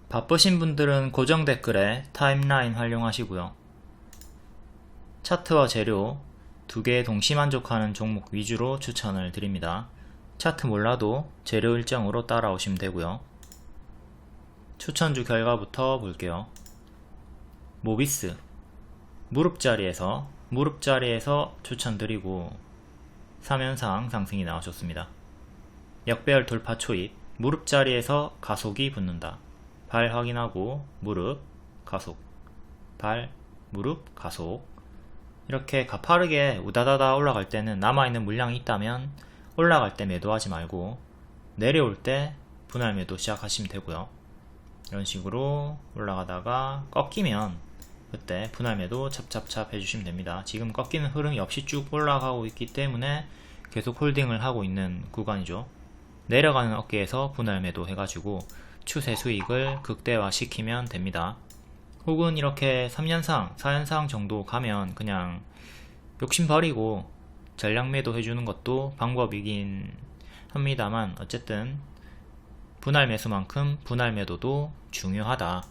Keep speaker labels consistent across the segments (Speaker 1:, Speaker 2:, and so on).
Speaker 1: 바쁘신 분들은 고정 댓글에 타임라인 활용하시고요. 차트와 재료 두 개 동시 만족하는 종목 위주로 추천을 드립니다. 차트 몰라도 재료 일정으로 따라오시면 되고요. 추천주 결과부터 볼게요. 모비스 무릎자리에서 추천드리고 3연상 상승이 나오셨습니다. 역배열 돌파 초입, 무릎자리에서 가속이 붙는다. 발 확인하고 무릎 가속, 발 무릎 가속. 이렇게 가파르게 우다다다 올라갈 때는 남아있는 물량이 있다면 올라갈 때 매도하지 말고 내려올 때 분할 매도 시작하시면 되고요. 이런 식으로 올라가다가 꺾이면 그때 분할 매도 찹찹찹 해주시면 됩니다. 지금 꺾이는 흐름이 없이 쭉 올라가고 있기 때문에 계속 홀딩을 하고 있는 구간이죠. 내려가는 어깨에서 분할 매도 해가지고 추세 수익을 극대화 시키면 됩니다. 혹은 이렇게 3연상, 4연상 정도 가면 그냥 욕심 버리고 전량 매도 해주는 것도 방법이긴 합니다만, 어쨌든 분할 매수만큼 분할 매도도 중요하다.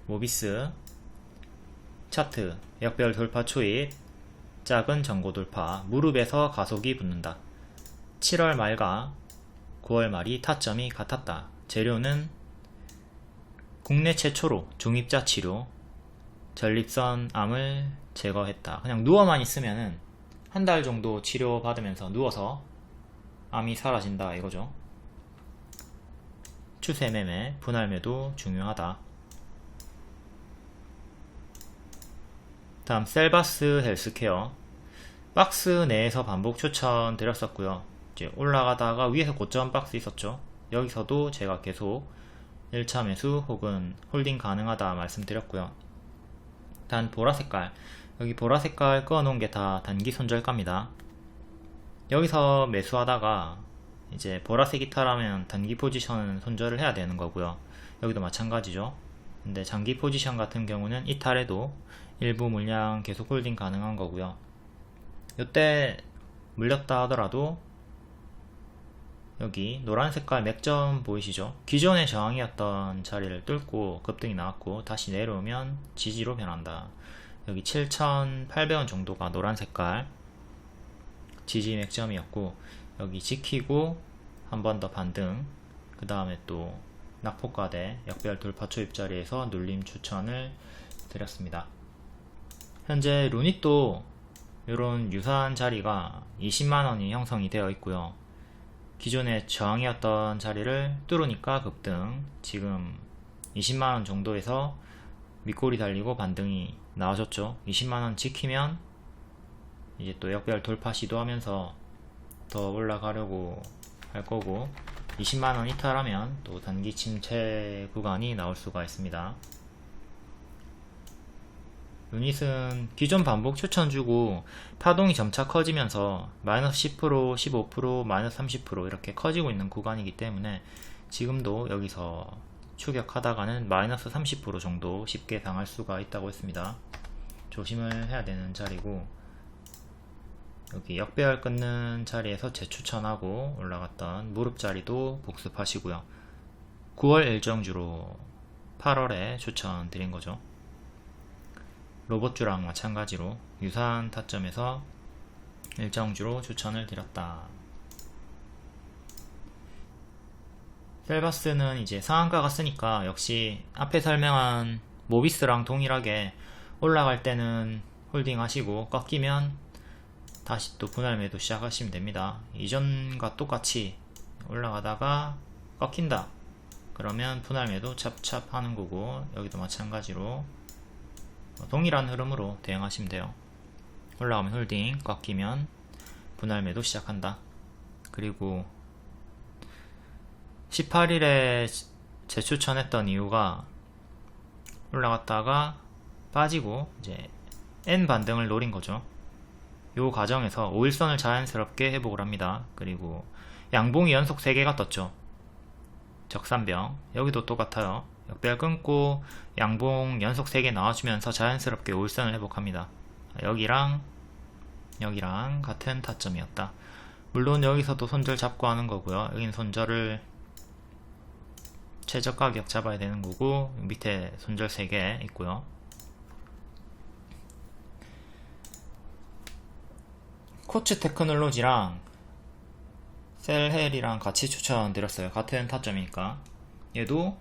Speaker 1: 모비스 차트 역별 돌파 초입, 작은 전고 돌파, 무릎에서 가속이 붙는다. 7월 말과 9월 말이 타점이 같았다. 재료는 국내 최초로 중입자 치료, 전립선 암을 제거했다. 그냥 누워만 있으면은 한 달 정도 치료 받으면서 누워서 암이 사라진다 이거죠. 추세 매매, 분할 매도 중요하다. 다음 셀바스 헬스케어 박스 내에서 반복 추천 드렸었고요. 이제 올라가다가 위에서 고점 박스 있었죠. 여기서도 제가 계속 1차 매수 혹은 홀딩 가능하다 말씀드렸고요. 단 보라색깔, 여기 보라색깔 꺼놓은 게 다 단기 손절가입니다. 여기서 매수하다가 이제 보라색 이탈하면 단기 포지션은 손절을 해야 되는 거고요. 여기도 마찬가지죠. 근데 장기 포지션 같은 경우는 이탈해도 일부 물량 계속 홀딩 가능한 거고요. 이때 물렸다 하더라도 여기 노란 색깔 맥점 보이시죠? 기존의 저항이었던 자리를 뚫고 급등이 나왔고 다시 내려오면 지지로 변한다. 여기 7,800원 정도가 노란 색깔 지지 맥점이었고, 여기 지키고 한 번 더 반등, 그 다음에 또 낙폭과대 역별 돌파 초입 자리에서 눌림 추천을 드렸습니다. 현재 루닛도 이런 유사한 자리가 20만원이 형성이 되어 있고요. 기존의 저항이었던 자리를 뚫으니까 급등, 지금 20만원 정도에서 윗골이 달리고 반등이 나와줬죠. 20만원 지키면 이제 또 역별 돌파 시도하면서 더 올라가려고 할 거고, 20만원 이탈하면 또 단기 침체 구간이 나올 수가 있습니다. 유닛은 기존 반복 추천 주고 파동이 점차 커지면서 마이너스 10%, 15%, 마이너스 30% 이렇게 커지고 있는 구간이기 때문에 지금도 여기서 추격하다가는 마이너스 30% 정도 쉽게 당할 수가 있다고 했습니다. 조심을 해야 되는 자리고, 여기 역배열 끊는 자리에서 재추천하고 올라갔던 무릎 자리도 복습하시고요. 9월 일정주로 8월에 추천 드린 거죠. 로봇주랑 마찬가지로 유사한 타점에서 일정주로 추천을 드렸다. 셀바스는 이제 상한가 갔으니까 역시 앞에 설명한 모비스랑 동일하게 올라갈 때는 홀딩 하시고 꺾이면 다시 또 분할 매도 시작하시면 됩니다. 이전과 똑같이 올라가다가 꺾인다 그러면 분할 매도 찹찹 하는 거고, 여기도 마찬가지로 동일한 흐름으로 대응하시면 돼요. 올라가면 홀딩, 꺾이면 분할 매도 시작한다. 그리고 18일에 재추천했던 이유가 올라갔다가 빠지고 이제 N 반등을 노린 거죠. 요 과정에서 5일선을 자연스럽게 회복을 합니다. 그리고 양봉이 연속 3개가 떴죠. 적산병, 여기도 똑같아요. 역배열 끊고 양봉 연속 3개 나와주면서 자연스럽게 5일선을 회복합니다. 여기랑 같은 타점이었다. 물론 여기서도 손절 잡고 하는 거고요. 여기는 손절을 최저 가격 잡아야 되는 거고, 밑에 손절 3개 있고요. 코츠 테크놀로지랑 셀헬이랑 같이 추천드렸어요. 같은 타점이니까. 얘도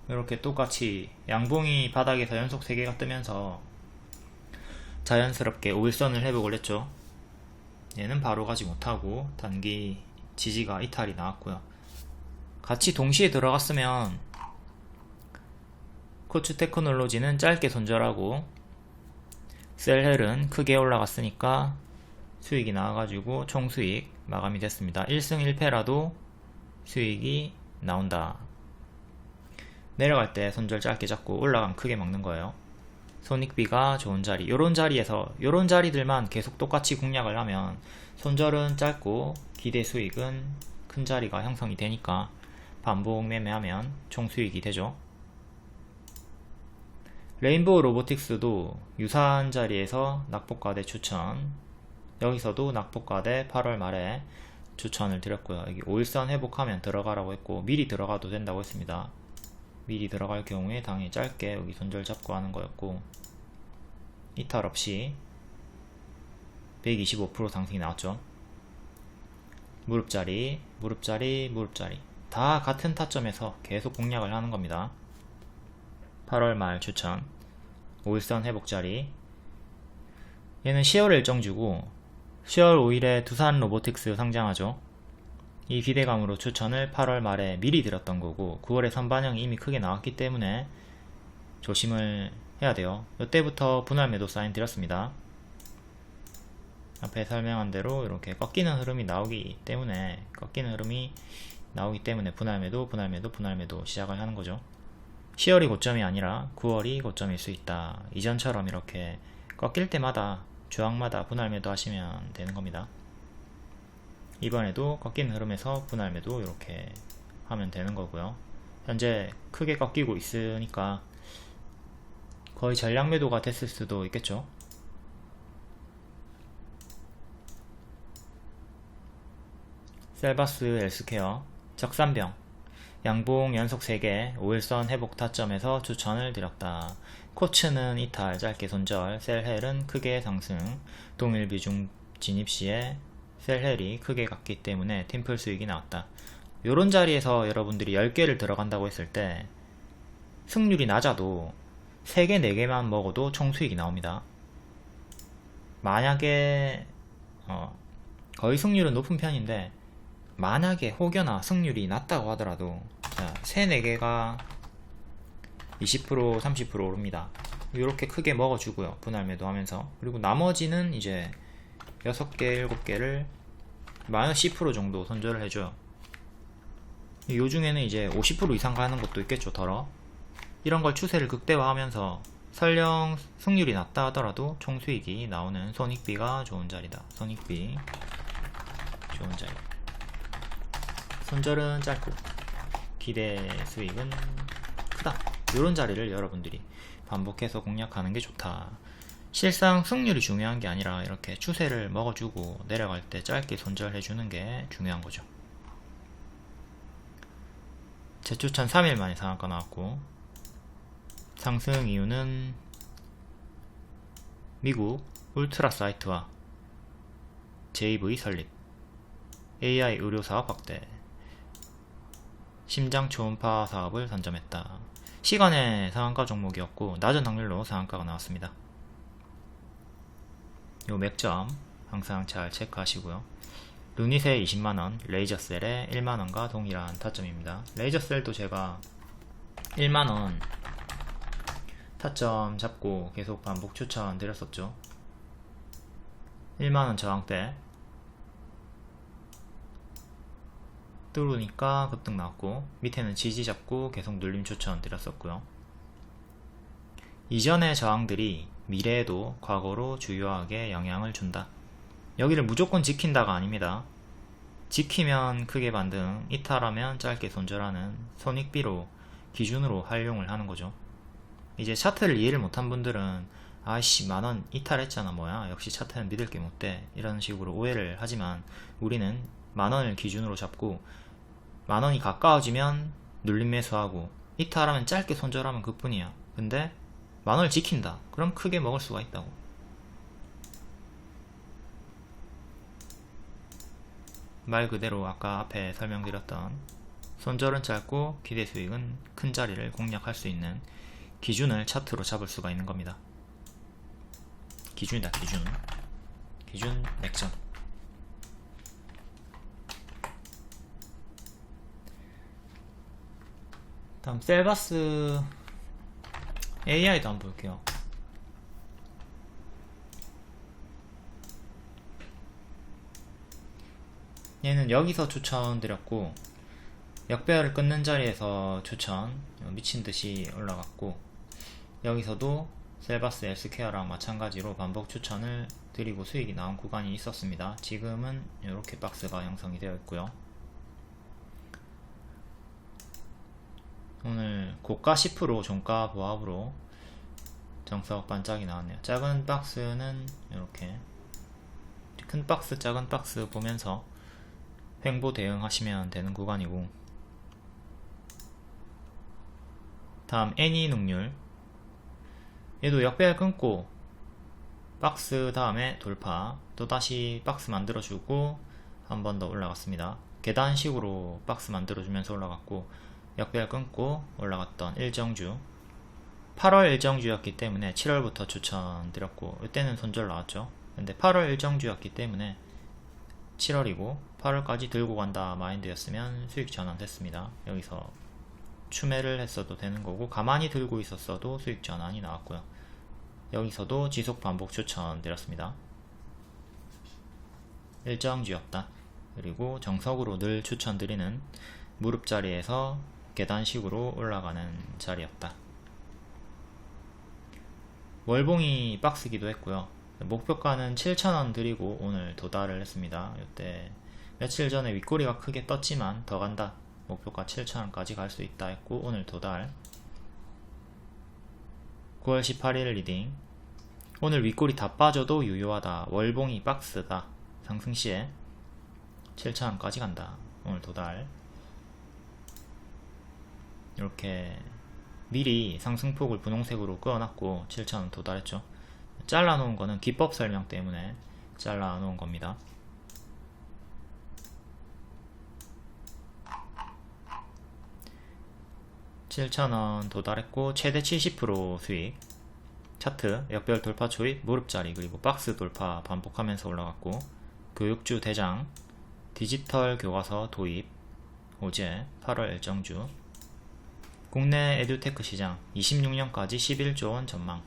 Speaker 1: 이렇게 똑같이 양봉이 바닥에서 연속 3개가 뜨면서 자연스럽게 5일선을 회복을 했죠. 얘는 바로 가지 못하고 단기 지지가 이탈이 나왔고요. 같이 동시에 들어갔으면 코츠 테크놀로지는 짧게 손절하고 셀헬은 크게 올라갔으니까 수익이 나와가지고 총수익 마감이 됐습니다. 1승 1패라도 수익이 나온다. 내려갈 때 손절 짧게 잡고 올라가면 크게 먹는 거예요. 손익비가 좋은 자리, 요런 자리에서 요런 자리들만 계속 똑같이 공략을 하면 손절은 짧고 기대 수익은 큰 자리가 형성이 되니까 반복 매매하면 총수익이 되죠. 레인보우 로보틱스도 유사한 자리에서 낙폭과대 추천, 여기서도 낙폭과대 8월 말에 추천을 드렸고요. 여기 5일선 회복하면 들어가라고 했고 미리 들어가도 된다고 했습니다. 미리 들어갈 경우에 당연히 짧게 여기 손절 잡고 하는 거였고, 이탈 없이 125% 상승이 나왔죠. 무릎자리, 무릎자리, 무릎자리 다 같은 타점에서 계속 공략을 하는 겁니다. 8월 말 추천 5일선 회복자리, 얘는 10월 일정주고 10월 5일에 두산 로보틱스 상장하죠. 이 기대감으로 추천을 8월 말에 미리 드렸던 거고 9월에 선반영이 이미 크게 나왔기 때문에 조심을 해야 돼요. 이때부터 분할 매도 사인 드렸습니다. 앞에 설명한 대로 이렇게 꺾이는 흐름이 나오기 때문에 분할 매도, 분할 매도, 분할 매도 시작을 하는 거죠. 10월이 고점이 아니라 9월이 고점일 수 있다. 이전처럼 이렇게 꺾일 때마다 조항마다 분할 매도 하시면 되는 겁니다. 이번에도 꺾이는 흐름에서 분할 매도 이렇게 하면 되는 거고요. 현재 크게 꺾이고 있으니까 거의 전량 매도가 됐을 수도 있겠죠. 셀바스 헬스케어 적산병 양봉 연속 3개 5일선 회복 타점에서 추천을 드렸다. 코츠는 이탈 짧게 손절, 셀헬은 크게 상승, 동일 비중 진입 시에 셀헬이 크게 갔기 때문에 팀플 수익이 나왔다. 요런 자리에서 여러분들이 10개를 들어간다고 했을 때 승률이 낮아도 3개, 4개만 먹어도 총수익이 나옵니다. 만약에 거의 승률은 높은 편인데 만약에 혹여나 승률이 낮다고 하더라도 3, 4개가 20%, 30% 오릅니다. 이렇게 크게 먹어주고요. 분할 매도하면서. 그리고 나머지는 이제 6개, 7개를 마이너스 10% 정도 손절을 해줘요. 요 중에는 이제 50% 이상 가는 것도 있겠죠, 덜어. 이런 걸 추세를 극대화하면서 설령 승률이 낮다 하더라도 총수익이 나오는 손익비가 좋은 자리다. 손익비 좋은 자리. 손절은 짧고 기대 수익은 크다. 이런 자리를 여러분들이 반복해서 공략하는 게 좋다. 실상 승률이 중요한 게 아니라 이렇게 추세를 먹어주고 내려갈 때 짧게 손절해주는 게 중요한 거죠. 재추천 3일 만에 상한가 나왔고, 상승 이유는 미국 울트라 사이트와 JV 설립, AI 의료사업 확대, 심장 초음파 사업을 선점했다. 시간의 상한가 종목이었고 낮은 확률로 상한가가 나왔습니다. 요 맥점 항상 잘 체크하시고요. 루닛의 20만원, 레이저셀의 1만원과 동일한 타점입니다. 레이저셀도 제가 1만원 타점 잡고 계속 반복 추천 드렸었죠. 1만원 저항대 뚫으니까 급등 나왔고, 밑에는 지지 잡고 계속 눌림 추천 드렸었고요. 이전의 저항들이 미래에도 과거로 주요하게 영향을 준다. 여기를 무조건 지킨다가 아닙니다. 지키면 크게 반등, 이탈하면 짧게 손절하는 손익비로 기준으로 활용을 하는 거죠. 이제 차트를 이해를 못한 분들은 아이씨 만원 이탈했잖아 뭐야 역시 차트는 믿을 게 못돼 이런 식으로 오해를 하지만 우리는 만원을 기준으로 잡고 만원이 가까워지면 눌림 매수하고 이탈하면 짧게 손절하면 그뿐이야. 근데 만원을 지킨다 그럼 크게 먹을 수가 있다고. 말 그대로 아까 앞에 설명드렸던 손절은 짧고 기대 수익은 큰 자리를 공략할 수 있는 기준을 차트로 잡을 수가 있는 겁니다. 기준이다 기준 맥점. 다음 셀바스 AI도 한번 볼게요. 얘는 여기서 추천드렸고 역배열을 끊는 자리에서 추천 미친듯이 올라갔고 여기서도 셀바스 L스퀘어랑 마찬가지로 반복 추천을 드리고 수익이 나온 구간이 있었습니다. 지금은 이렇게 박스가 형성이 되어 있고요. 오늘 고가 10% 종가 보합으로 정석 반짝이 나왔네요. 작은 박스는 이렇게 큰 박스 작은 박스 보면서 횡보 대응하시면 되는 구간이고 다음 애니눅률 얘도 역배열 끊고 박스 다음에 돌파 또다시 박스 만들어주고 한 번 더 올라갔습니다. 계단식으로 박스 만들어주면서 올라갔고 역배열 끊고 올라갔던 일정주 8월 일정주였기 때문에 7월부터 추천드렸고 이때는 손절 나왔죠. 근데 8월 일정주였기 때문에 7월이고 8월까지 들고 간다 마인드였으면 수익 전환됐습니다. 여기서 추매를 했어도 되는 거고 가만히 들고 있었어도 수익 전환이 나왔고요. 여기서도 지속 반복 추천드렸습니다. 일정주였다. 그리고 정석으로 늘 추천드리는 무릎 자리에서 계단식으로 올라가는 자리였다. 월봉이 박스기도 했고요. 목표가는 7,000원 드리고 오늘 도달을 했습니다. 이때 며칠 전에 윗꼬리가 크게 떴지만 더 간다. 목표가 7,000원까지 갈 수 있다 했고 오늘 도달. 9월 18일 리딩. 오늘 윗꼬리 다 빠져도 유효하다. 월봉이 박스다. 상승시에 7,000원까지 간다. 오늘 도달. 이렇게 미리 상승폭을 분홍색으로 그어놨고 7,000원 도달했죠. 잘라놓은 거는 기법 설명 때문에 잘라놓은 겁니다. (7,000원) 도달했고 최대 70% 수익. 차트 역별 돌파 초입 무릎자리 그리고 박스 돌파 반복하면서 올라갔고 교육주 대장 디지털 교과서 도입 어제 8월 일정주 국내 에듀테크 시장 26년까지 11조 원 전망.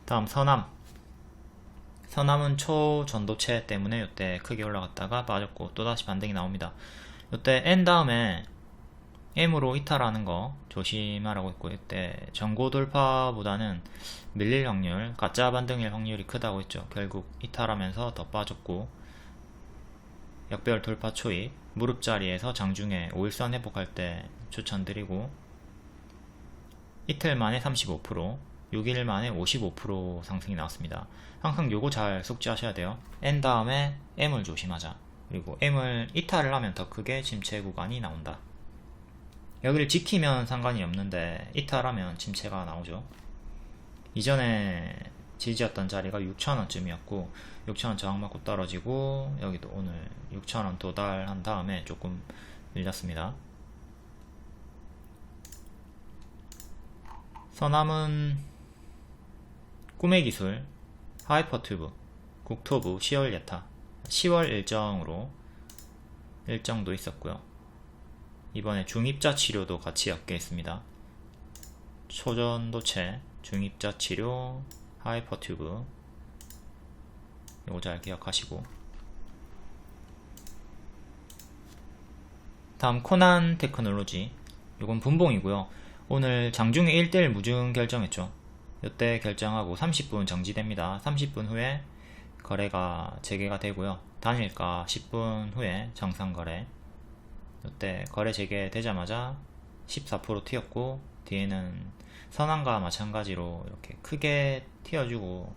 Speaker 1: 다음 서남은 초전도체 때문에 이때 크게 올라갔다가 빠졌고 또다시 반등이 나옵니다. 이때 N 다음에 M으로 이탈하는 거 조심하라고 했고 이때 전고 돌파보다는 밀릴 확률 가짜 반등일 확률이 크다고 했죠. 결국 이탈하면서 더 빠졌고 역별 돌파 초입 무릎 자리에서 장중에 5일선 회복할 때 추천드리고 이틀 만에 35% 6일 만에 55% 상승이 나왔습니다. 항상 요거 잘 숙지하셔야 돼요. N 다음에 M을 조심하자. 그리고 M을 이탈을 하면 더 크게 침체 구간이 나온다. 여기를 지키면 상관이 없는데 이탈하면 침체가 나오죠. 이전에 지지였던 자리가 6,000원쯤이었고 6,000원 저항받고 떨어지고 여기도 오늘 6,000원 도달한 다음에 조금 밀렸습니다. 서남은 꿈의 기술, 하이퍼튜브, 국토부 10월 예타 10월 일정으로 일정도 있었고요. 이번에 중입자 치료도 같이 엮여 있습니다. 초전도체, 중입자 치료, 하이퍼튜브 이거 잘 기억하시고 다음 코난 테크놀로지 이건 분봉이고요. 오늘 장중에 1대1 무증 결정했죠. 이때 결정하고 30분 정지됩니다. 30분 후에 거래가 재개가 되고요. 단일가 10분 후에 정상거래. 이때 거래 재개되자마자 14% 튀었고, 뒤에는 선왕과 마찬가지로 이렇게 크게 튀어주고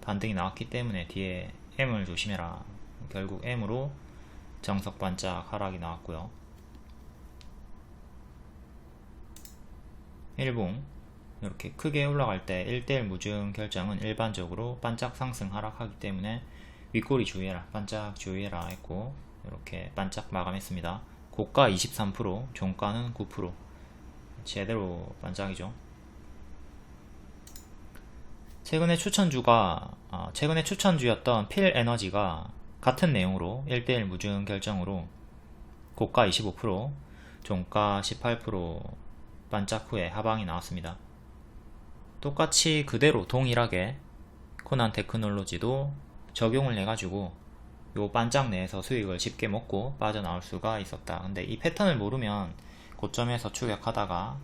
Speaker 1: 반등이 나왔기 때문에 뒤에 M을 조심해라. 결국 M으로 정석 반짝 하락이 나왔고요. 일봉 이렇게 크게 올라갈 때 1대1 무증 결정은 일반적으로 반짝 상승 하락하기 때문에 윗꼬리 주의해라, 반짝 주의해라 했고, 이렇게 반짝 마감했습니다. 고가 23%, 종가는 9%. 제대로 반짝이죠. 최근에 추천주였던 필에너지가 같은 내용으로 1대1 무증 결정으로 고가 25%, 종가 18% 반짝 후에 하방이 나왔습니다. 똑같이 그대로 동일하게 코난 테크놀로지도 적용을 해가지고 요 반짝 내에서 수익을 쉽게 먹고 빠져나올 수가 있었다. 근데 이 패턴을 모르면 고점에서 추격하다가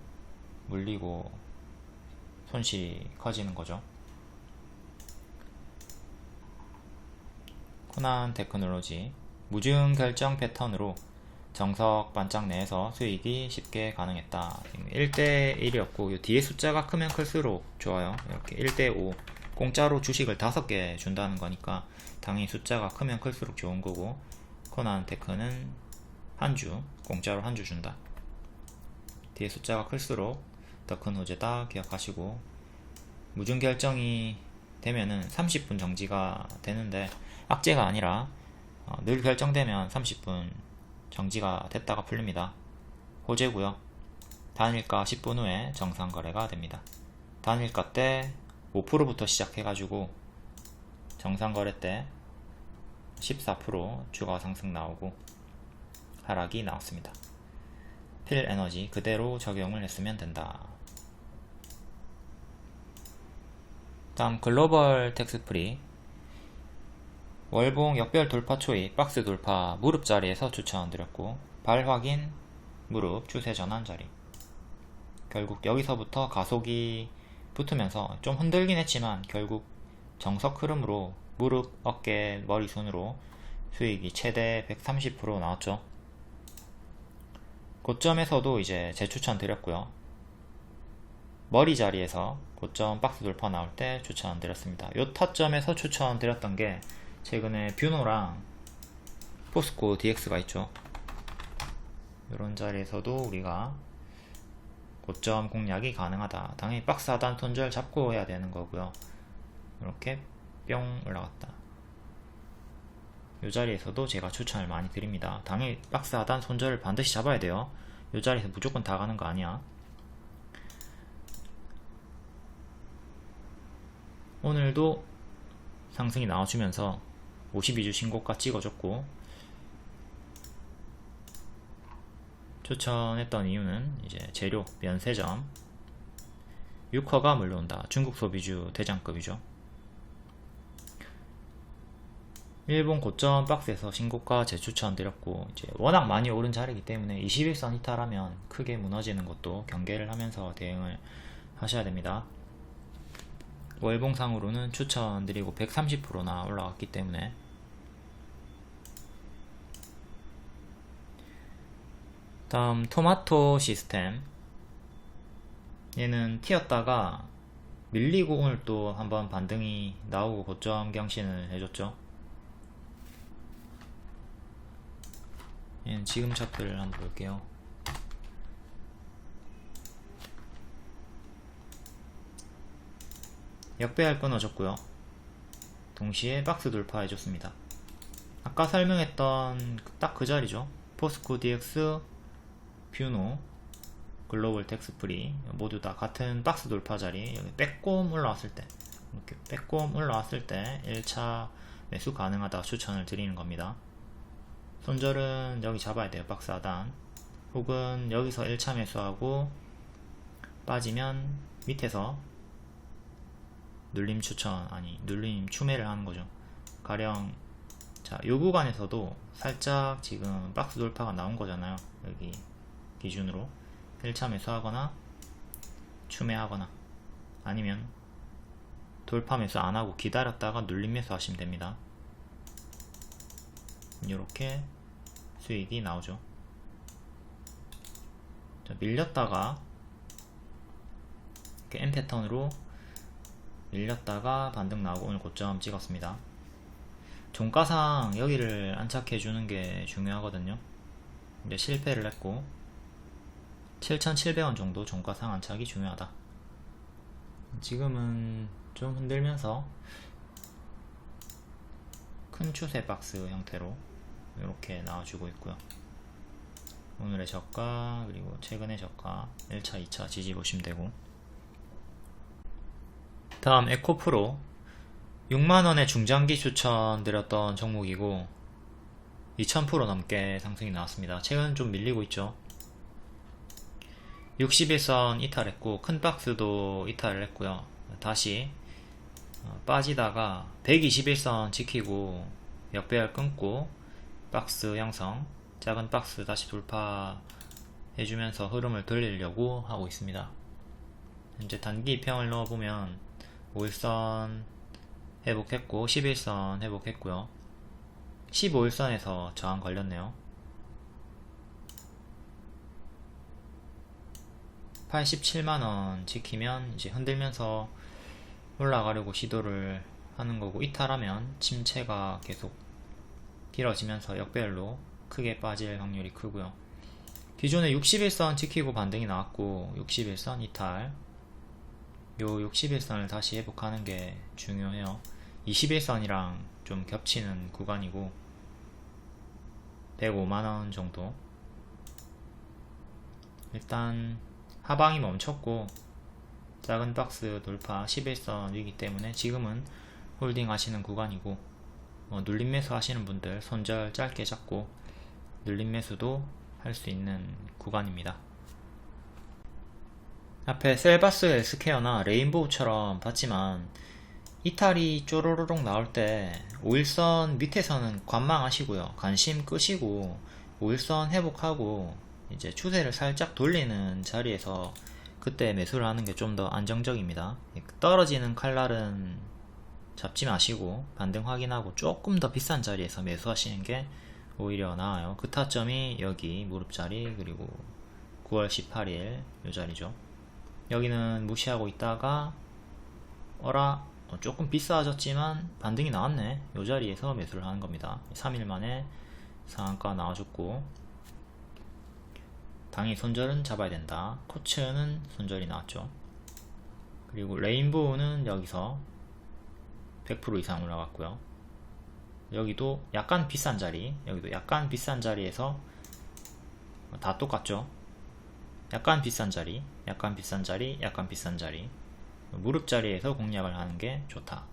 Speaker 1: 물리고 손실이 커지는 거죠. 코난 테크놀로지 무증 결정 패턴으로 정석 반짝 내에서 수익이 쉽게 가능했다. 1대1이었고 뒤에 숫자가 크면 클수록 좋아요. 이렇게 1대5 공짜로 주식을 5개 준다는 거니까 당연히 숫자가 크면 클수록 좋은 거고, 코난 테크는 한 주 공짜로 한 주 준다. 뒤에 숫자가 클수록 더 큰 호재다 기억하시고, 무증 결정이 되면은 30분 정지가 되는데 악재가 아니라 늘 결정되면 30분 정지가 됐다가 풀립니다. 호재고요. 단일가 10분 후에 정상거래가 됩니다. 단일가 때 5%부터 시작해가지고 정상거래 때 14% 추가 상승 나오고 하락이 나왔습니다. 필에너지 그대로 적용을 했으면 된다. 다음 글로벌 텍스프리 월봉 역별 돌파 초입 박스 돌파 무릎 자리에서 추천드렸고, 발 확인 무릎 추세 전환 자리. 결국 여기서부터 가속이 붙으면서 좀 흔들긴 했지만 결국 정석 흐름으로 무릎, 어깨, 머리 순으로 수익이 최대 130% 나왔죠. 고점에서도 이제 재추천 드렸고요. 머리 자리에서 고점 박스 돌파 나올 때 추천 드렸습니다. 요 타점에서 추천 드렸던 게 최근에 뷰노랑 포스코 DX가 있죠. 이런 자리에서도 우리가 고점 공략이 가능하다. 당연히 박스 하단 손절 잡고 해야 되는 거고요. 이렇게 뿅 올라갔다. 이 자리에서도 제가 추천을 많이 드립니다. 당연히 박스 하단 손절을 반드시 잡아야 돼요. 이 자리에서 무조건 다 가는 거 아니야. 오늘도 상승이 나와주면서 52주 신고가 찍어줬고, 추천했던 이유는 이제 재료, 면세점, 유커가 물려온다. 중국 소비주 대장급이죠. 일본 고점 박스에서 신고가 재추천 드렸고, 이제 워낙 많이 오른 자리이기 때문에 21선 이탈하면 크게 무너지는 것도 경계를 하면서 대응을 하셔야 됩니다. 월봉상으로는 추천드리고 130%나 올라갔기 때문에. 다음 토마토 시스템, 얘는 튀었다가 밀리고 오늘 또 한번 반등이 나오고 고점 경신을 해줬죠. 얘는 지금 차트를 한번 볼게요. 역배열 끊어졌고요. 동시에 박스 돌파해줬습니다. 아까 설명했던 딱 그 자리죠. 포스코 DX, 뷰노, 글로벌 텍스프리 모두 다 같은 박스 돌파 자리. 여기 빼꼼 올라왔을 때, 이렇게 빼꼼 올라왔을 때 1차 매수 가능하다 추천을 드리는 겁니다. 손절은 여기 잡아야 돼요. 박스 하단. 혹은 여기서 1차 매수하고 빠지면 밑에서 눌림 추천, 아니 눌림 추매를 하는 거죠. 가령 자, 요 구간에서도 살짝 지금 박스 돌파가 나온 거잖아요. 여기 기준으로 1차 매수하거나 추매하거나 아니면 돌파 매수 안하고 기다렸다가 눌림 매수 하시면 됩니다. 이렇게 수익이 나오죠. 밀렸다가 이렇게 M 패턴으로 밀렸다가 반등 나오고 오늘 고점 찍었습니다. 종가상 여기를 안착해 주는 게 중요하거든요. 근데 실패를 했고 7,700원 정도 종가상 안착이 중요하다. 지금은 좀 흔들면서 큰 추세 박스 형태로 이렇게 나와주고 있고요. 오늘의 저가 그리고 최근의 저가 1차 2차 지지 보시면 되고, 다음 에코프로 6만원의 중장기 추천 드렸던 종목이고 2000% 넘게 상승이 나왔습니다. 최근 좀 밀리고 있죠. 61선 이탈했고 큰 박스도 이탈을 했고요. 다시 빠지다가 121선 지키고 역배열 끊고 박스 형성, 작은 박스 다시 돌파해주면서 흐름을 돌리려고 하고 있습니다. 현재 단기 평을 넣어보면 5일선 회복했고 11선 회복했고요. 15일선에서 저항 걸렸네요. 87만원 지키면 이제 흔들면서 올라가려고 시도를 하는 거고, 이탈하면 침체가 계속 길어지면서 역배열로 크게 빠질 확률이 크고요. 기존에 61선 지키고 반등이 나왔고 61선 이탈, 요 61선을 다시 회복하는 게 중요해요. 21선이랑 좀 겹치는 구간이고 105만원 정도. 일단 하방이 멈췄고 작은 박스 돌파 11선이기 때문에 지금은 홀딩 하시는 구간이고, 눌림 매수 하시는 분들 손절 짧게 잡고 눌림 매수도 할 수 있는 구간입니다. 앞에 셀바스 헬스케어나 레인보우처럼 봤지만 이탈이 쪼로로록 나올 때 5일선 밑에서는 관망하시고요. 관심 끄시고 5일선 회복하고 이제 추세를 살짝 돌리는 자리에서 그때 매수를 하는 게 좀 더 안정적입니다. 떨어지는 칼날은 잡지 마시고 반등 확인하고 조금 더 비싼 자리에서 매수하시는 게 오히려 나아요. 그 타점이 여기 무릎자리 그리고 9월 18일 이 자리죠. 여기는 무시하고 있다가 어라 조금 비싸졌지만 반등이 나왔네, 이 자리에서 매수를 하는 겁니다. 3일 만에 상한가 나와줬고 당일 손절은 잡아야 된다. 코츠는 손절이 나왔죠. 그리고 레인보우는 여기서 100% 이상 올라갔고요. 여기도 약간 비싼 자리, 여기도 약간 비싼 자리에서 다 똑같죠. 약간 비싼 자리, 약간 비싼 자리, 약간 비싼 자리, 무릎 자리에서 공략을 하는 게 좋다.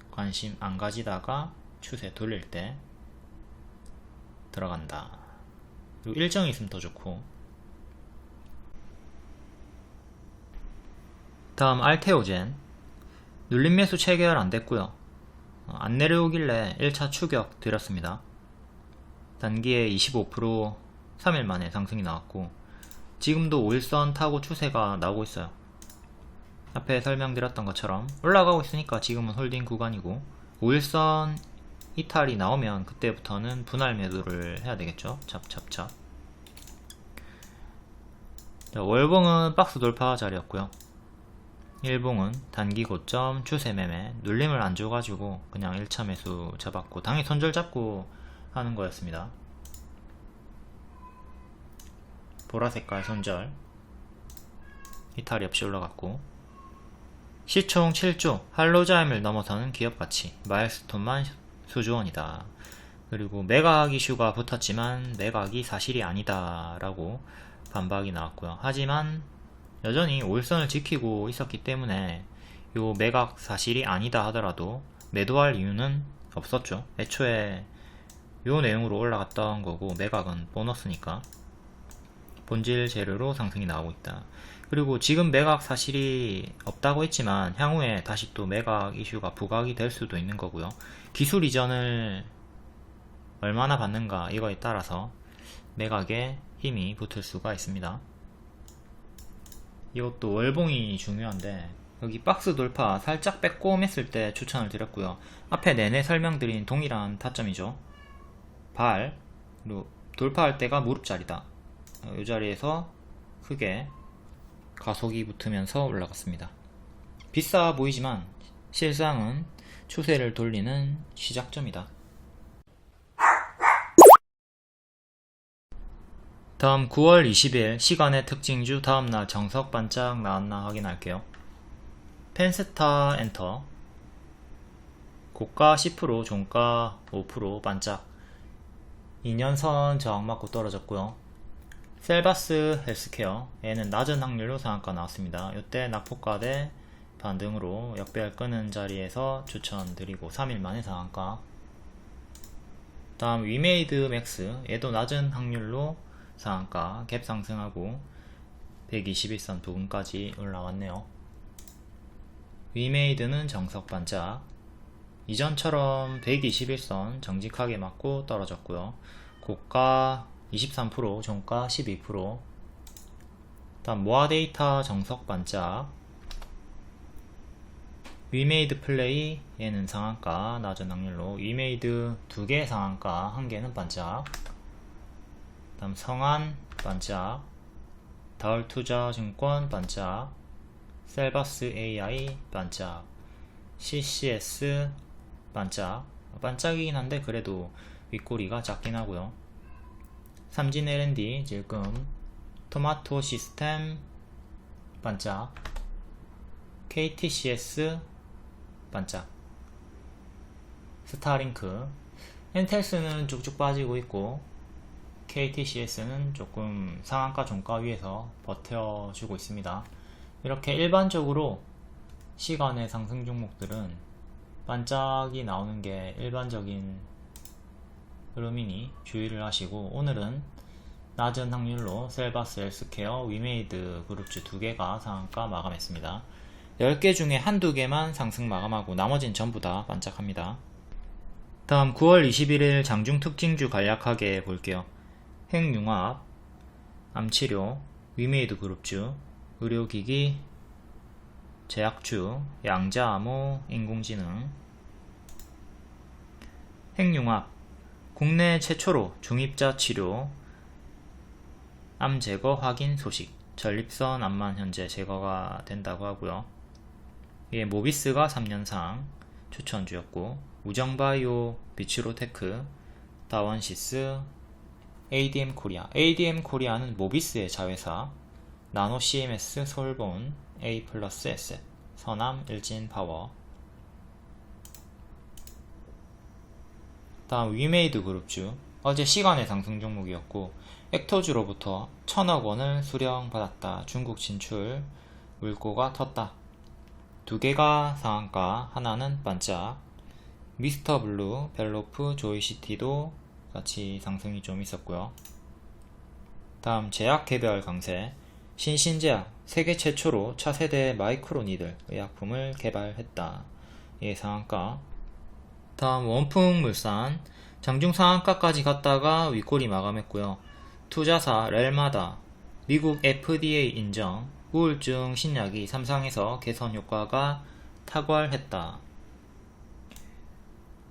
Speaker 1: 관심 안 가지다가 추세 돌릴 때 들어간다. 그리고 일정이 있으면 더 좋고. 다음 알테오젠 눌림 매수 체결 안 됐고요. 안 내려오길래 1차 추격 드렸습니다. 단기에 25% 3일 만에 상승이 나왔고 지금도 5일선 타고 추세가 나오고 있어요. 앞에 설명드렸던 것처럼 올라가고 있으니까 지금은 홀딩 구간이고 5일선 이탈이 나오면 그때부터는 분할 매도를 해야 되겠죠. 찹찹찹. 자, 월봉은 박스 돌파 자리였고요. 일봉은 단기 고점 추세 매매, 눌림을 안 줘가지고 그냥 1차 매수 잡았고 당일 손절 잡고 하는 거였습니다. 보라색깔 손절, 이탈이 없이 올라갔고 시총 7조, 할로자임을 넘어서는 기업가치, 마일스톤만 수조원이다. 그리고 매각 이슈가 붙었지만 매각이 사실이 아니다 라고 반박이 나왔고요. 하지만 여전히 5일선을 지키고 있었기 때문에 요 매각 사실이 아니다 하더라도 매도할 이유는 없었죠. 애초에 요 내용으로 올라갔던 거고 매각은 보너스니까 본질 재료로 상승이 나오고 있다. 그리고 지금 매각 사실이 없다고 했지만 향후에 다시 또 매각 이슈가 부각이 될 수도 있는 거고요. 기술 이전을 얼마나 받는가 이거에 따라서 매각에 힘이 붙을 수가 있습니다. 이것도 월봉이 중요한데 여기 박스 돌파 살짝 빼꼼했을 때 추천을 드렸고요. 앞에 내내 설명드린 동일한 타점이죠. 발, 그리고 돌파할 때가 무릎 자리다. 이 자리에서 크게 가속이 붙으면서 올라갔습니다. 비싸 보이지만 실상은 추세를 돌리는 시작점이다. 다음 9월 20일 시간의 특징주 다음날 정석 반짝 나왔나 확인할게요. 펜스타 엔터, 고가 10%, 종가 5% 반짝, 2년선 저항 맞고 떨어졌고요. 셀바스 헬스케어, 얘는 낮은 확률로 상한가 나왔습니다. 이때 낙폭과대 반등으로 역배열 끄는 자리에서 추천드리고 3일 만에 상한가. 다음 위메이드 맥스, 얘도 낮은 확률로 상한가 갭 상승하고 121선 부근까지 올라왔네요. 위메이드는 정석 반짝, 이전처럼 121선 정직하게 맞고 떨어졌고요. 고가 23%, 종가 12%. 다음 모아데이터 정석 반짝, 위메이드 플레이, 얘는 상한가 낮은 확률로, 위메이드 2개 상한가 1개는 반짝. 다음 성한 반짝, 다울투자증권 반짝, 셀바스 AI 반짝, CCS 반짝, 반짝이긴 한데 그래도 윗꼬리가 작긴 하고요. 삼진 L&D 질금, 토마토 시스템 반짝, KTCS 반짝, 스타링크, 엔텔스는 쭉쭉 빠지고 있고 KTCS는 조금 상한가 종가 위에서 버텨주고 있습니다. 이렇게 일반적으로 시간의 상승 종목들은 반짝이 나오는 게 일반적인 흐름이니 주의를 하시고, 오늘은 낮은 확률로 셀바스 헬스케어, 위메이드 그룹주 2개가 상한가 마감했습니다. 10개 중에 한두 개만 상승 마감하고 나머진 전부 다 반짝합니다. 다음 9월 21일 장중 특징주 간략하게 볼게요. 핵융합, 암치료, 위메이드 그룹주, 의료기기, 제약주, 양자암호, 인공지능. 핵융합, 국내 최초로 중입자 치료, 암 제거 확인 소식. 전립선 암만 현재 제거가 된다고 하고요. 예, 모비스가 3년상 추천주였고, 우정바이오, 비츠로테크, 다원시스, ADM 코리아. ADM 코리아는 모비스의 자회사, 나노 CMS, 솔본, A 플러스 에셋, 서남 일진파워. 다음 위메이드 그룹주, 어제 시간의 상승 종목이었고 액터주로부터 1000억원을 수령받았다. 중국 진출 물꼬가 텄다. 2개가 상한가, 하나는 반짝. 미스터블루, 벨로프, 조이시티도 같이 상승이 좀 있었고요. 다음 제약 개별 강세, 신신제약, 세계 최초로 차세대 마이크로니들 의약품을 개발했다. 예, 상한가. 다음 원풍물산, 장중 상한가까지 갔다가 윗꼬리 마감했고요. 투자사 렐마다, 미국 FDA 인정, 우울증 신약이 삼상에서 개선 효과가 탁월했다.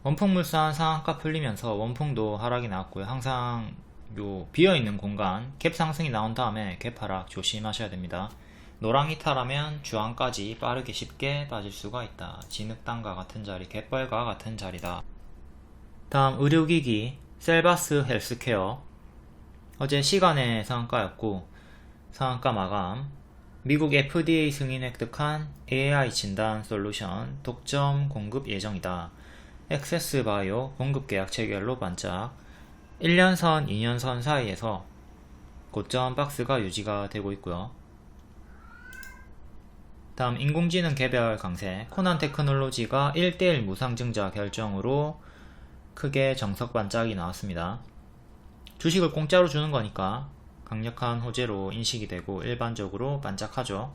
Speaker 1: 원풍물산 상한가 풀리면서 원풍도 하락이 나왔고요. 항상 요 비어있는 공간 갭 상승이 나온 다음에 갭 하락 조심하셔야 됩니다. 노랑이 타라면 주황까지 빠르게 쉽게 빠질 수가 있다. 진흙당과 같은 자리, 갯벌과 같은 자리다. 다음 의료기기, 셀바스 헬스케어, 어제 시간의 상한가였고 상한가 마감. 미국 FDA 승인 획득한 AI 진단 솔루션 독점 공급 예정이다. 액세스바이오 공급 계약 체결로 반짝. 1년선, 2년선 사이에서 고점 박스가 유지가 되고 있고요. 다음 인공지능 개별 강세, 코난 테크놀로지가 1:1 무상증자 결정으로 크게 정석 반짝이 나왔습니다. 주식을 공짜로 주는 거니까 강력한 호재로 인식이 되고 일반적으로 반짝하죠.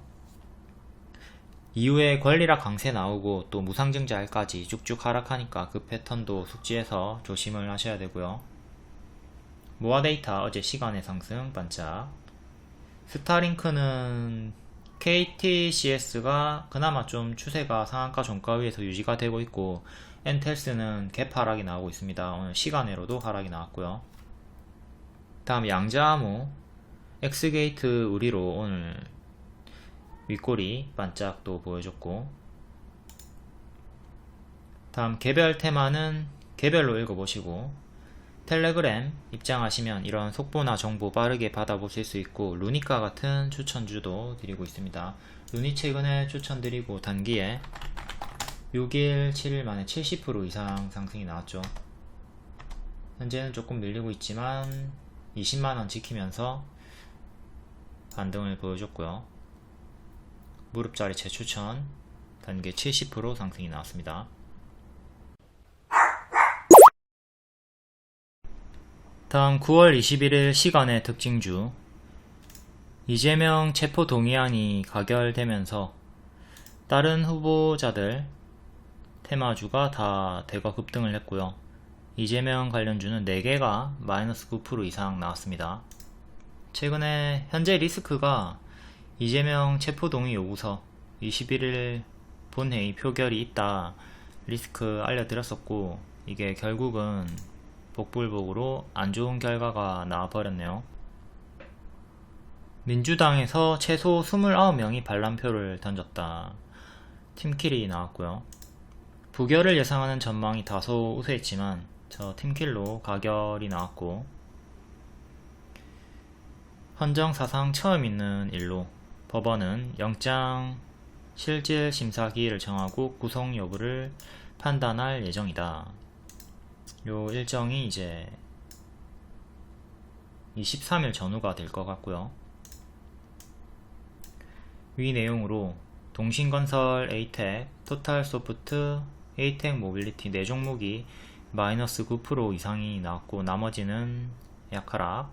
Speaker 1: 이후에 권리락 강세 나오고 또 무상증자일까지 쭉쭉 하락하니까 그 패턴도 숙지해서 조심을 하셔야 되고요. 모아데이터 어제 시간의 상승 반짝. 스타링크는 KTCS가 그나마 좀 추세가 상한가 종가 위에서 유지가 되고 있고, 엔텔스는 갭 하락이 나오고 있습니다. 오늘 시간으로도 하락이 나왔고요. 다음 양자암호 X게이트 우리로 오늘 윗꼬리 반짝 또 보여줬고, 다음 개별 테마는 개별로 읽어보시고, 텔레그램 입장하시면 이런 속보나 정보 빠르게 받아보실 수 있고, 루니카 같은 추천주도 드리고 있습니다. 루니 최근에 추천드리고 단기에 6일, 7일 만에 70% 이상 상승이 나왔죠. 현재는 조금 밀리고 있지만 20만원 지키면서 반등을 보여줬고요. 무릎자리 재추천 단기 70% 상승이 나왔습니다. 다음 9월 21일 시간의 특징주, 이재명 체포 동의안이 가결되면서 다른 후보자들 테마주가 다 대거 급등을 했고요. 이재명 관련주는 4개가 마이너스 9% 이상 나왔습니다. 최근에 현재 리스크가 이재명 체포 동의 요구서 21일 본회의 표결이 있다 리스크 알려드렸었고, 이게 결국은 복불복으로 안 좋은 결과가 나와버렸네요. 민주당에서 최소 29명이 반란표를 던졌다. 팀킬이 나왔고요. 부결을 예상하는 전망이 다소 우세했지만 저 팀킬로 가결이 나왔고, 헌정사상 처음 있는 일로 법원은 영장 실질 심사 기일을 정하고 구속 여부를 판단할 예정이다. 요 일정이 이제 23일 전후가 될 것 같고요. 위 내용으로 동신건설 에이텍, 토탈소프트, 에이텍 모빌리티 4종목이 마이너스 9% 이상이 나왔고, 나머지는 약하락.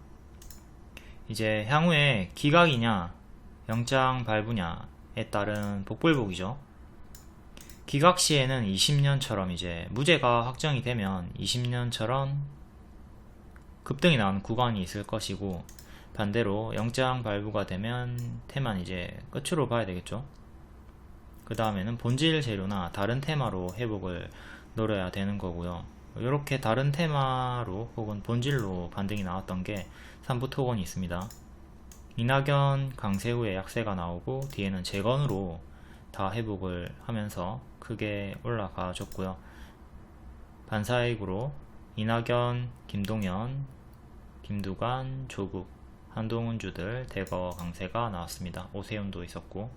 Speaker 1: 이제 향후에 기각이냐 영장 발부냐에 따른 복불복이죠. 기각 시에는 20년처럼 이제 무죄가 확정이 되면 20년처럼 급등이 나오는 구간이 있을 것이고, 반대로 영장 발부가 되면 테마는 이제 끝으로 봐야 되겠죠. 그 다음에는 본질 재료나 다른 테마로 회복을 노려야 되는 거고요. 이렇게 다른 테마로 혹은 본질로 반등이 나왔던 게 삼부토건이 있습니다. 이낙연 강세 후에 약세가 나오고 뒤에는 재건으로 다 회복을 하면서 크게 올라가 줬고요. 반사이익으로 이낙연, 김동연, 김두관, 조국, 한동훈주들 대거 강세가 나왔습니다. 오세훈도 있었고,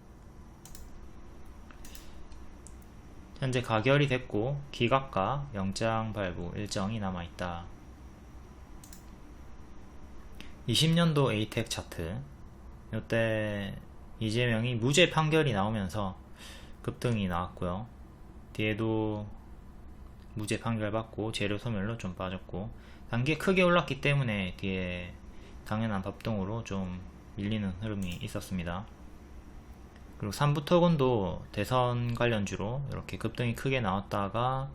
Speaker 1: 현재 가결이 됐고 기각과 영장 발부 일정이 남아있다. 20년도 에이텍 차트, 이때 이재명이 무죄 판결이 나오면서 급등이 나왔고요. 뒤에도 무죄 판결 받고 재료 소멸로 좀 빠졌고, 단기에 크게 올랐기 때문에 뒤에 당연한 bab동으로 좀 밀리는 흐름이 있었습니다. 그리고 삼부토건도 대선 관련주로 이렇게 급등이 크게 나왔다가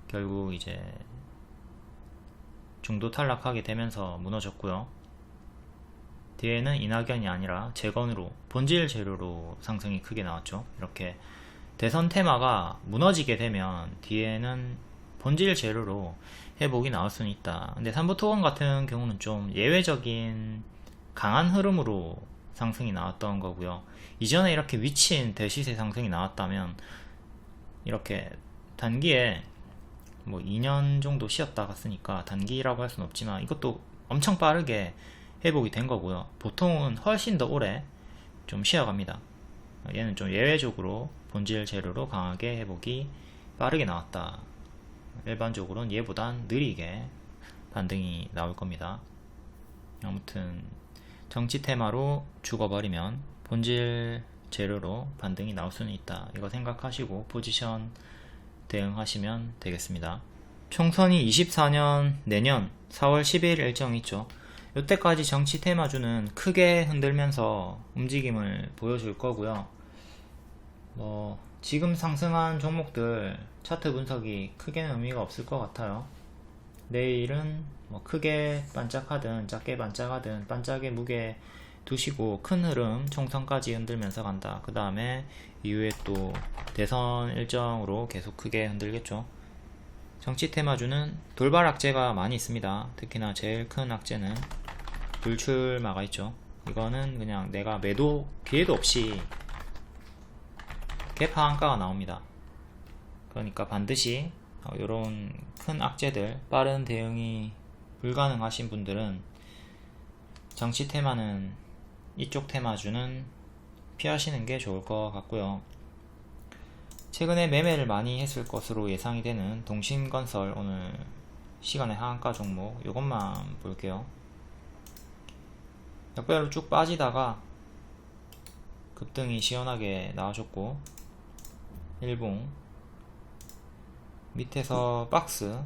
Speaker 1: 결국 이제 중도 탈락하게 되면서 무너졌고요. 뒤에는 이낙연이 아니라 재건으로 본질 재료로 상승이 크게 나왔죠. 이렇게 대선 테마가 무너지게 되면 뒤에는 본질 재료로 회복이 나올 수는 있다. 근데 삼부토건 같은 경우는 좀 예외적인 강한 흐름으로 상승이 나왔던 거고요. 이전에 이렇게 위치인 대시세 상승이 나왔다면 이렇게 단기에 뭐 2년 정도 쉬었다 갔으니까 단기라고 할 수는 없지만 이것도 엄청 빠르게 회복이 된 거고요. 보통은 훨씬 더 오래 좀 쉬어갑니다. 얘는 좀 예외적으로 본질 재료로 강하게 회복이 빠르게 나왔다. 일반적으로는 얘보단 느리게 반등이 나올 겁니다. 아무튼 정치 테마로 죽어버리면 본질 재료로 반등이 나올 수는 있다. 이거 생각하시고 포지션 대응하시면 되겠습니다. 총선이 24년 내년 4월 10일 일정이 있죠. 이때까지 정치 테마주는 크게 흔들면서 움직임을 보여줄 거고요. 지금 상승한 종목들 차트 분석이 크게는 의미가 없을 것 같아요. 내일은 크게 반짝하든 작게 반짝하든 반짝의 무게 두시고 큰 흐름 총선까지 흔들면서 간다. 그 다음에 이후에 또 대선 일정으로 계속 크게 흔들겠죠. 정치 테마주는 돌발 악재가 많이 있습니다. 특히나 제일 큰 악재는 불출마가 있죠. 이거는 그냥 내가 매도 기회도 없이 갭 하한가가 나옵니다. 그러니까 반드시 이런 큰 악재들 빠른 대응이 불가능하신 분들은 정치 테마는 이쪽 테마주는 피하시는 게 좋을 것 같고요. 최근에 매매를 많이 했을 것으로 예상이 되는 동신건설 오늘 시간의 하한가 종목 이것만 볼게요. 역배열로 쭉 빠지다가 급등이 시원하게 나와줬고 일봉 밑에서 박스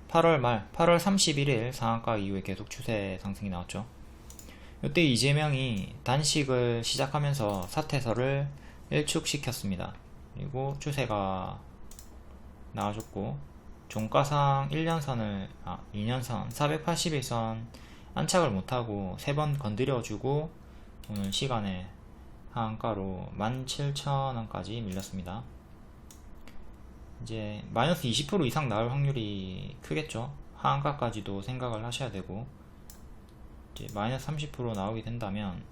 Speaker 1: 8월 말 8월 31일 상한가 이후에 계속 추세 상승이 나왔죠. 이때 이재명이 단식을 시작하면서 사퇴서를 일축시켰습니다. 그리고 추세가 나와줬고 종가상 1년선을 2년선 481선 안착을 못하고 3번 건드려주고 오늘 시간에 하한가로 17,000원까지 밀렸습니다. 이제 마이너스 20% 이상 나올 확률이 크겠죠. 하한가까지도 생각을 하셔야 되고 이제 마이너스 30% 나오게 된다면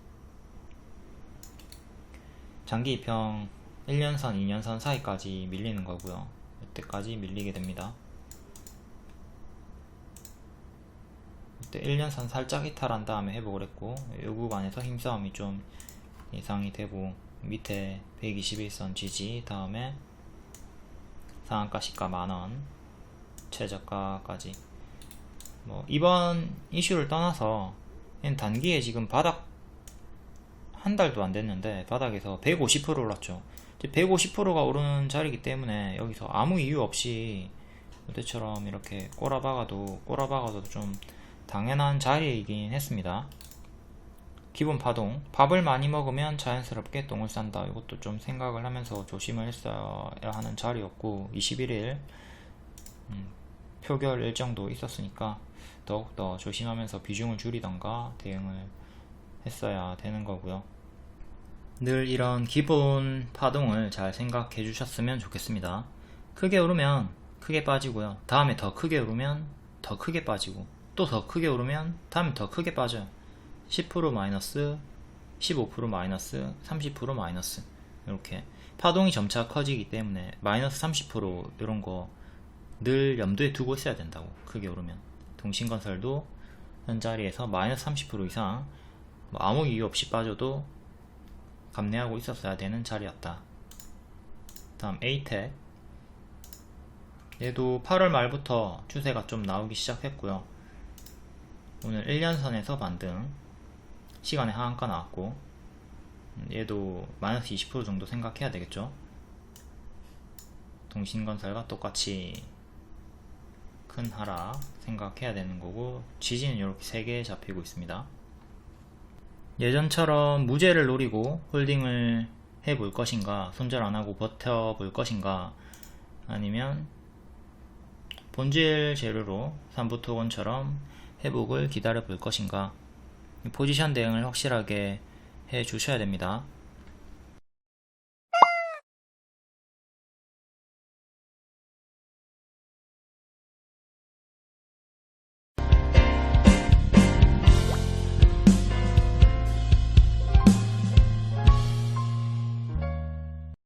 Speaker 1: 장기 입형 1년선 2년선 사이까지 밀리는 거고요. 이때까지 밀리게 됩니다. 이때 1년선 살짝 이탈한 다음에 회복을 했고 이 구간에서 힘싸움이 좀 예상이 되고 밑에 121선 지지 다음에 상한가 시가 만원 최저가까지 이번 이슈를 떠나서 단기에 지금 바닥 한 달도 안 됐는데 바닥에서 150% 올랐죠. 150%가 오르는 자리이기 때문에 여기서 아무 이유 없이 이때처럼 이렇게 꼬라박아도 좀 당연한 자리이긴 했습니다. 기본 파동, 밥을 많이 먹으면 자연스럽게 똥을 싼다. 이것도 좀 생각을 하면서 조심을 했어야 하는 자리였고 21일 표결 일정도 있었으니까 더욱더 조심하면서 비중을 줄이던가 대응을 했어야 되는 거고요. 늘 이런 기본 파동을 잘 생각해 주셨으면 좋겠습니다. 크게 오르면 크게 빠지고요. 다음에 더 크게 오르면 더 크게 빠지고 또 더 크게 오르면 다음에 더 크게 빠져요. 10% 마이너스, 15% 마이너스, 30% 마이너스 이렇게 파동이 점차 커지기 때문에 마이너스 30% 이런 거 늘 염두에 두고 있어야 된다고. 크게 오르면 동신건설도 현 자리에서 마이너스 30% 이상 아무 이유 없이 빠져도 감내하고 있었어야 되는 자리였다. 다음 에이텍 얘도 8월 말부터 추세가 좀 나오기 시작했고요. 오늘 1년선에서 반등 시간에 하한가 나왔고 얘도 마이너스 20% 정도 생각해야 되겠죠. 동신건설과 똑같이 큰 하락 생각해야 되는 거고 지지는 이렇게 3개 잡히고 있습니다. 예전처럼 무죄를 노리고 홀딩을 해볼 것인가, 손절 안하고 버텨볼 것인가, 아니면 본질 재료로 삼부토건처럼 회복을 기다려 볼 것인가, 포지션 대응을 확실하게 해 주셔야 됩니다.